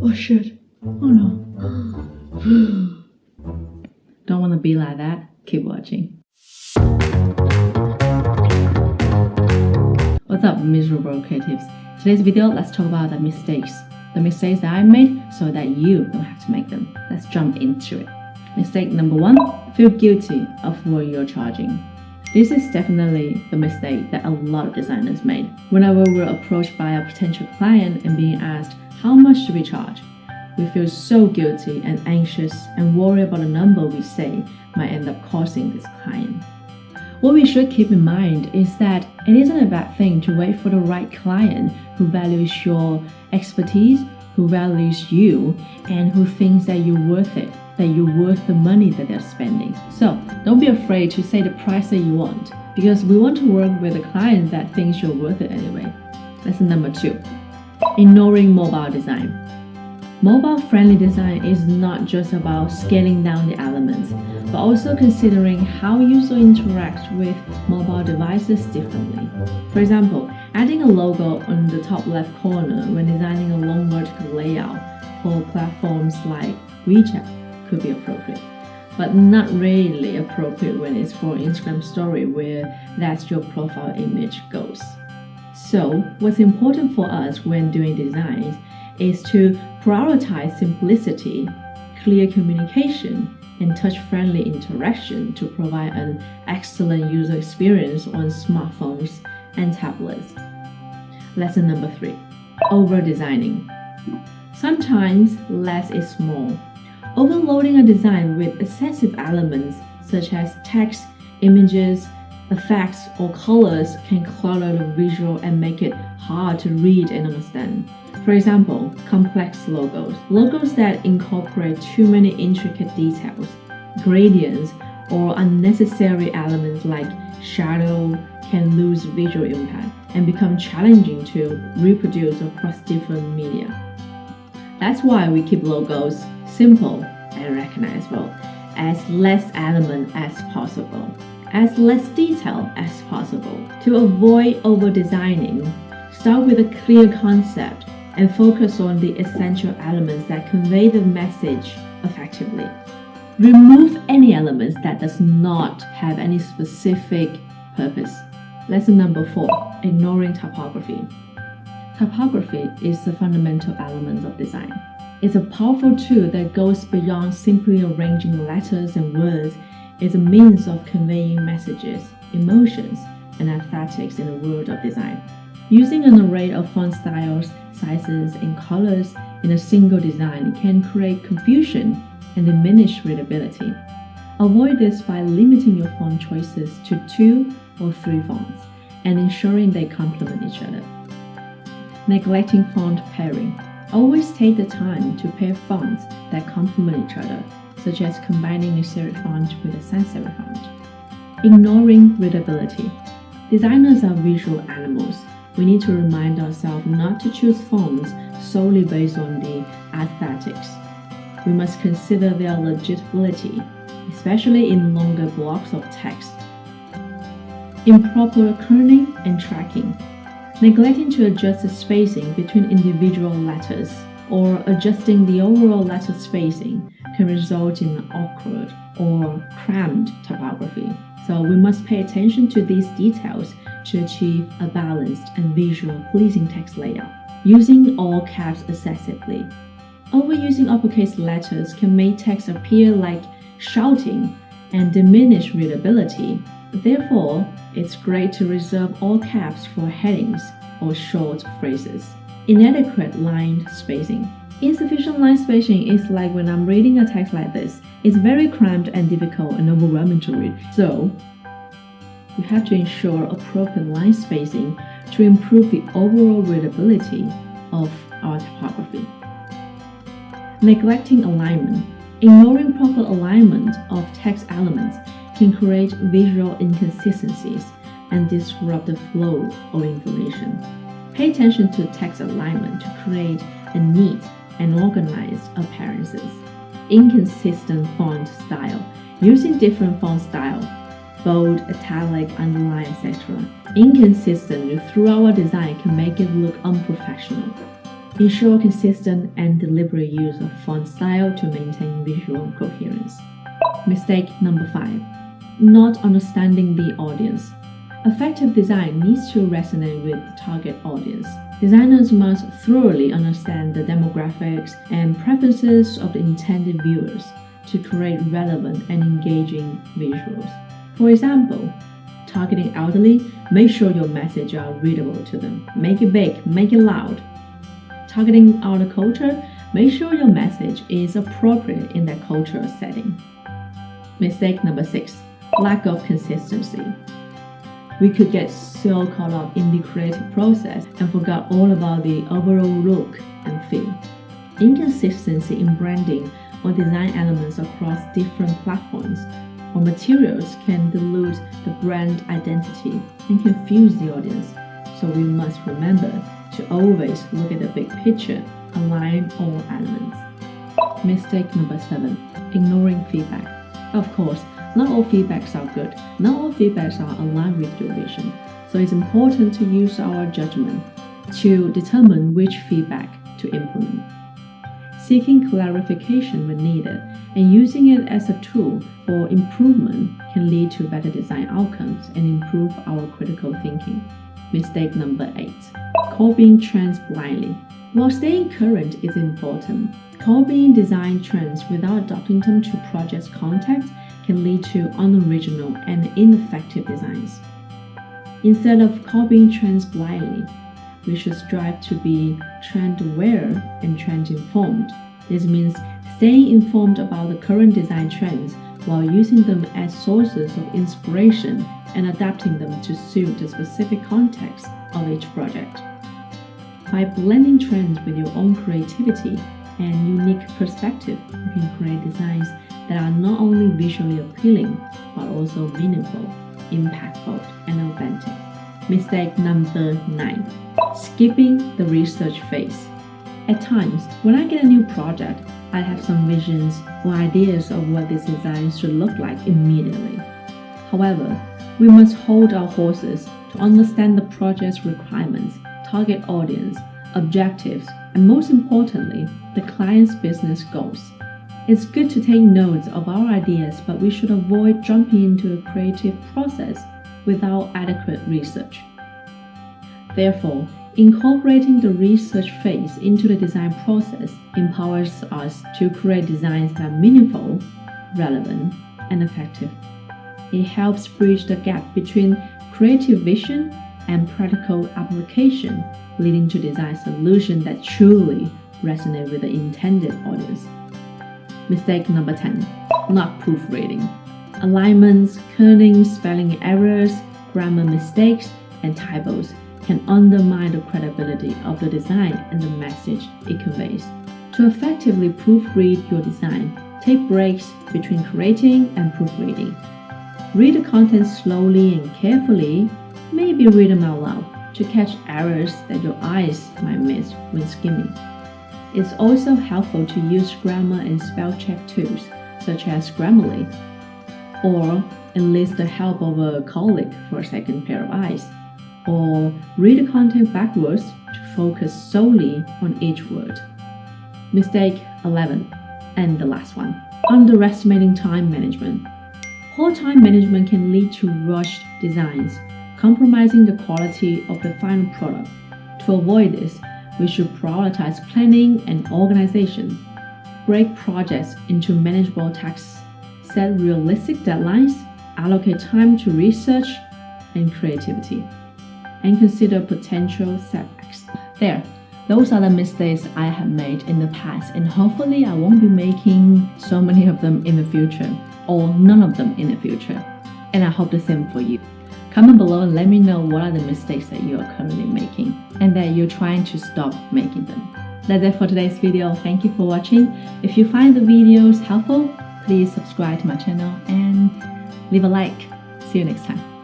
Oh shit. Oh no. Don't want to be like that? Keep watching. What's up, miserable creatives? Today's video, let's talk about the mistakes that I made so that you don't have to make them. Let's jump into it. Mistake number 1, feel guilty of what you're charging. This is definitely the mistake that a lot of designers made. Whenever we're approached by a potential client and being asked, how much should we charge? We feel so guilty and anxious and worry about the number we say might end up costing this client. What we should keep in mind is that it isn't a bad thing to wait for the right client who values your expertise, who values you, and who thinks that you're worth it, that you're worth the money that they're spending. So don't be afraid to say the price that you want, because we want to work with a client that thinks you're worth it anyway. Lesson number 2, ignoring mobile design. Mobile-friendly design is not just about scaling down the elements, but also considering how users interact with mobile devices differently. For example, adding a logo on the top left corner when designing a long vertical layout for platforms like WeChat could be appropriate, but not really appropriate when it's for Instagram story where that's your profile image goes. So what's important for us when doing designs is to prioritize simplicity, clear communication, and touch-friendly interaction to provide an excellent user experience on smartphones and tablets. Lesson number 3, over-designing. Sometimes less is more. Overloading a design with excessive elements such as text, images, effects, or colors can clutter the visual and make it hard to read and understand. For example, complex logos. Logos that incorporate too many intricate details, gradients, or unnecessary elements like shadow can lose visual impact and become challenging to reproduce across different media. That's why we keep logos simple and recognizable, as less element as possible, as less detail as possible. To avoid over-designing, start with a clear concept and focus on the essential elements that convey the message effectively. Remove any elements that does not have any specific purpose. Lesson number 4, ignoring typography. Typography is the fundamental element of design. It's a powerful tool that goes beyond simply arranging letters and words. It's a means of conveying messages, emotions, and aesthetics in the world of design. Using an array of font styles, sizes, and colors in a single design can create confusion and diminish readability. Avoid this by limiting your font choices to 2 or 3 fonts and ensuring they complement each other. Neglecting font pairing. Always take the time to pair fonts that complement each other, such as combining a serif font with a sans serif font. Ignoring readability. Designers are visual animals. We need to remind ourselves not to choose fonts solely based on the aesthetics. We must consider their legibility, especially in longer blocks of text. Improper kerning and tracking. Neglecting to adjust the spacing between individual letters or adjusting the overall letter spacing can result in awkward or cramped typography. So we must pay attention to these details to achieve a balanced and visual pleasing text layout. Using all caps excessively. Overusing uppercase letters can make text appear like shouting and diminish readability. Therefore, it's great to reserve all caps for headings or short phrases. Inadequate line spacing. Insufficient line spacing is like when I'm reading a text like this. It's very cramped and difficult and overwhelming to read. So, we have to ensure appropriate line spacing to improve the overall readability of our typography. Neglecting alignment. Ignoring proper alignment of text elements can create visual inconsistencies and disrupt the flow of information. Pay attention to text alignment to create a neat and organized appearances. Inconsistent font style. Using different font style, bold, italic, underline, etc. inconsistent throughout our design can make it look unprofessional. Ensure consistent and deliberate use of font style to maintain visual coherence. Mistake number 5. Not understanding the audience. Effective design needs to resonate with the target audience. Designers must thoroughly understand the demographics and preferences of the intended viewers to create relevant and engaging visuals. For example, targeting elderly, make sure your message are readable to them. Make it big, make it loud. Targeting outer culture, make sure your message is appropriate in that cultural setting. Mistake number 6. Lack of consistency. We could get so caught up in the creative process and forgot all about the overall look and feel. Inconsistency in branding or design elements across different platforms or materials can dilute the brand identity and confuse the audience. So we must remember to always look at the big picture, align all elements. Mistake number 7. Ignoring feedback. Of course, not all feedbacks are good. Not all feedbacks are aligned with your vision. So it's important to use our judgment to determine which feedback to implement. Seeking clarification when needed and using it as a tool for improvement can lead to better design outcomes and improve our critical thinking. Mistake number 8. Copying trends blindly. While staying current is important, copying design trends without adapting them to project's context can lead to unoriginal and ineffective designs. Instead of copying trends blindly, we should strive to be trend-aware and trend-informed. This means staying informed about the current design trends while using them as sources of inspiration and adapting them to suit the specific context of each project. By blending trends with your own creativity and unique perspective, you can create designs that are not only visually appealing, but also meaningful, impactful, and authentic. Mistake number 9. Skipping the research phase. At times, when I get a new project, I have some visions or ideas of what this design should look like immediately. However, we must hold our horses to understand the project's requirements, target audience, objectives, and most importantly, the client's business goals. It's good to take notes of our ideas, but we should avoid jumping into the creative process without adequate research. Therefore, incorporating the research phase into the design process empowers us to create designs that are meaningful, relevant, and effective. It helps bridge the gap between creative vision and practical application, leading to design solutions that truly resonate with the intended audience. Mistake number 10. Not proofreading. Alignments, kerning, spelling errors, grammar mistakes, and typos can undermine the credibility of the design and the message it conveys. To effectively proofread your design, take breaks between creating and proofreading. Read the content slowly and carefully, maybe read them out loud to catch errors that your eyes might miss when skimming. It's also helpful to use grammar and spell check tools such as Grammarly, or enlist the help of a colleague for a second pair of eyes, or read the content backwards to focus solely on each word. Mistake 11, and the last one, underestimating time management. Poor time management can lead to rushed designs, compromising the quality of the final product. To avoid this, we should prioritize planning and organization, break projects into manageable tasks, set realistic deadlines, allocate time to research and creativity, and consider potential setbacks. Those are the mistakes I have made in the past, and hopefully I won't be making so many of them in the future, or none of them in the future. And I hope the same for you. Comment below and let me know what are the mistakes that you are currently making and that you're trying to stop making them. That's it for today's video. Thank you for watching. If you find the videos helpful, please subscribe to my channel and leave a like. See you next time.